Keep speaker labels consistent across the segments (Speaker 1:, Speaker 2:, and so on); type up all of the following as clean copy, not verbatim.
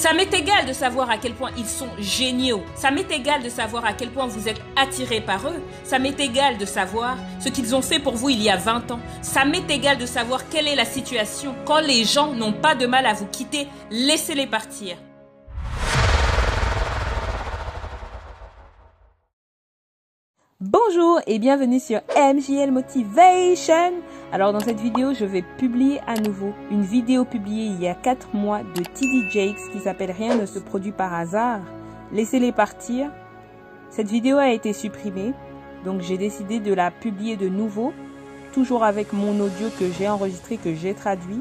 Speaker 1: Ça m'est égal de savoir à quel point ils sont géniaux. Ça m'est égal de savoir à quel point vous êtes attiré par eux. Ça m'est égal de savoir ce qu'ils ont fait pour vous il y a 20 ans. Ça m'est égal de savoir quelle est la situation. Quand les gens n'ont pas de mal à vous quitter, laissez-les partir.
Speaker 2: Bonjour et bienvenue sur MJL Motivation. Alors dans cette vidéo, je vais publier à nouveau une vidéo publiée il y a 4 mois de TD Jakes qui s'appelle Rien ne se produit par hasard. Laissez-les partir. Cette vidéo a été supprimée, donc j'ai décidé de la publier de nouveau, toujours avec mon audio que j'ai enregistré, que j'ai traduit,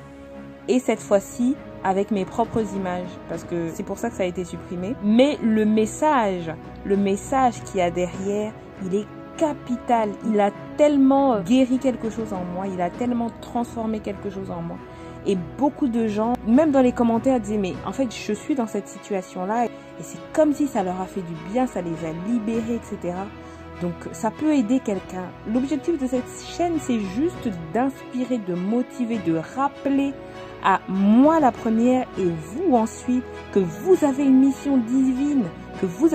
Speaker 2: et cette fois-ci avec mes propres images, parce que c'est pour ça que ça a été supprimé. Mais le message qu'il y a derrière, il est capital. Il a tellement guéri quelque chose en moi. Il a tellement transformé quelque chose en moi. Et beaucoup de gens, même dans les commentaires, disaient mais en fait je suis dans cette situation-là et c'est comme si ça leur a fait du bien, ça les a libérés, etc. Donc ça peut aider quelqu'un. L'objectif de cette chaîne, c'est juste d'inspirer, de motiver, de rappeler à moi la première et vous ensuite que vous avez une mission divine, que vous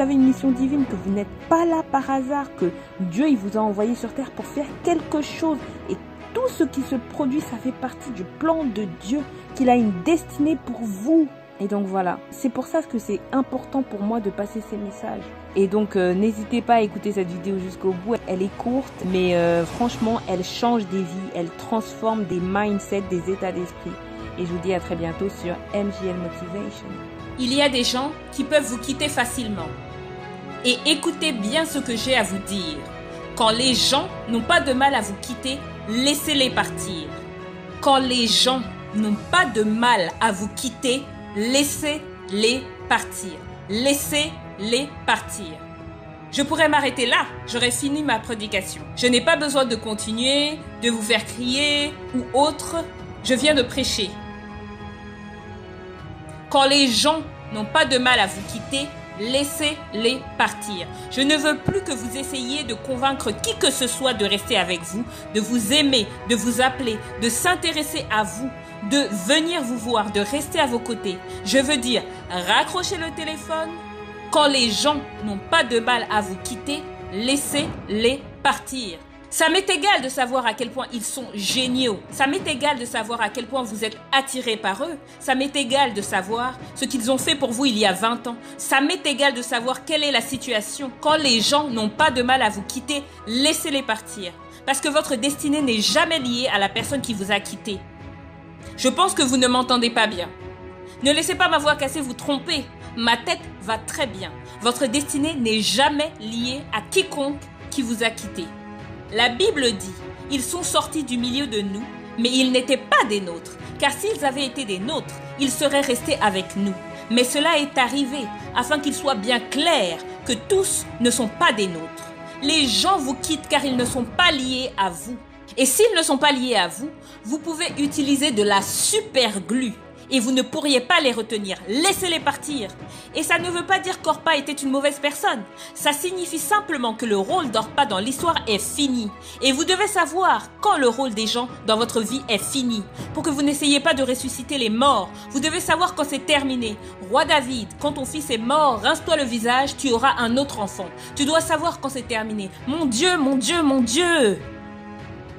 Speaker 2: n'êtes pas là par hasard, que Dieu il vous a envoyé sur terre pour faire quelque chose et tout ce qui se produit, ça fait partie du plan de Dieu, qu'il a une destinée pour vous. Et donc voilà, c'est pour ça que c'est important pour moi de passer ces messages. Et donc n'hésitez pas à écouter cette vidéo jusqu'au bout, elle est courte, mais franchement elle change des vies, elle transforme des mindsets, des états d'esprit. Et je vous dis à très bientôt sur MJL Motivation.
Speaker 1: Il y a des gens qui peuvent vous quitter facilement. Et écoutez bien ce que j'ai à vous dire. Quand les gens n'ont pas de mal à vous quitter, laissez-les partir. Quand les gens n'ont pas de mal à vous quitter, laissez-les partir. Laissez-les partir. Je pourrais m'arrêter là, j'aurais fini ma prédication. Je n'ai pas besoin de continuer, de vous faire crier ou autre. Je viens de prêcher. Quand les gens n'ont pas de mal à vous quitter, laissez-les partir. Je ne veux plus que vous essayiez de convaincre qui que ce soit de rester avec vous, de vous aimer, de vous appeler, de s'intéresser à vous, de venir vous voir, de rester à vos côtés. Je veux dire, raccrochez le téléphone. Quand les gens n'ont pas de mal à vous quitter, laissez-les partir. Ça m'est égal de savoir à quel point ils sont géniaux. Ça m'est égal de savoir à quel point vous êtes attiré par eux. Ça m'est égal de savoir ce qu'ils ont fait pour vous il y a 20 ans. Ça m'est égal de savoir quelle est la situation. Quand les gens n'ont pas de mal à vous quitter, laissez-les partir. Parce que votre destinée n'est jamais liée à la personne qui vous a quitté. Je pense que vous ne m'entendez pas bien. Ne laissez pas ma voix cassée vous tromper. Ma tête va très bien. Votre destinée n'est jamais liée à quiconque qui vous a quitté. La Bible dit, ils sont sortis du milieu de nous, mais ils n'étaient pas des nôtres, car s'ils avaient été des nôtres, ils seraient restés avec nous. Mais cela est arrivé, afin qu'il soit bien clair que tous ne sont pas des nôtres. Les gens vous quittent car ils ne sont pas liés à vous. Et s'ils ne sont pas liés à vous, vous pouvez utiliser de la super glue. Et vous ne pourriez pas les retenir. Laissez-les partir. Et ça ne veut pas dire qu'Orpa était une mauvaise personne. Ça signifie simplement que le rôle d'Orpa dans l'histoire est fini. Et vous devez savoir quand le rôle des gens dans votre vie est fini. Pour que vous n'essayiez pas de ressusciter les morts. Vous devez savoir quand c'est terminé. Roi David, quand ton fils est mort, rince-toi le visage, tu auras un autre enfant. Tu dois savoir quand c'est terminé. Mon Dieu, mon Dieu, mon Dieu.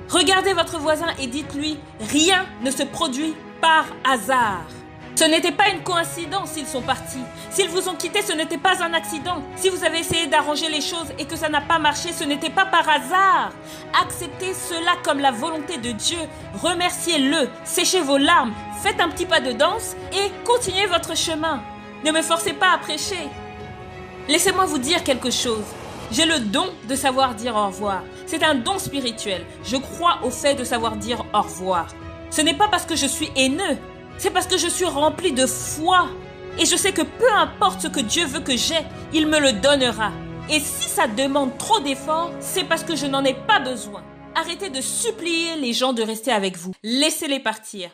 Speaker 1: Regardez votre voisin et dites-lui, rien ne se produit par hasard. Ce n'était pas une coïncidence s'ils sont partis. S'ils vous ont quitté, ce n'était pas un accident. Si vous avez essayé d'arranger les choses et que ça n'a pas marché, ce n'était pas par hasard. Acceptez cela comme la volonté de Dieu. Remerciez-le. Séchez vos larmes. Faites un petit pas de danse et continuez votre chemin. Ne me forcez pas à prêcher. Laissez-moi vous dire quelque chose. J'ai le don de savoir dire au revoir. C'est un don spirituel. Je crois au fait de savoir dire au revoir. Ce n'est pas parce que je suis haineux, c'est parce que je suis rempli de foi. Et je sais que peu importe ce que Dieu veut que j'aie, il me le donnera. Et si ça demande trop d'efforts, c'est parce que je n'en ai pas besoin. Arrêtez de supplier les gens de rester avec vous. Laissez-les partir.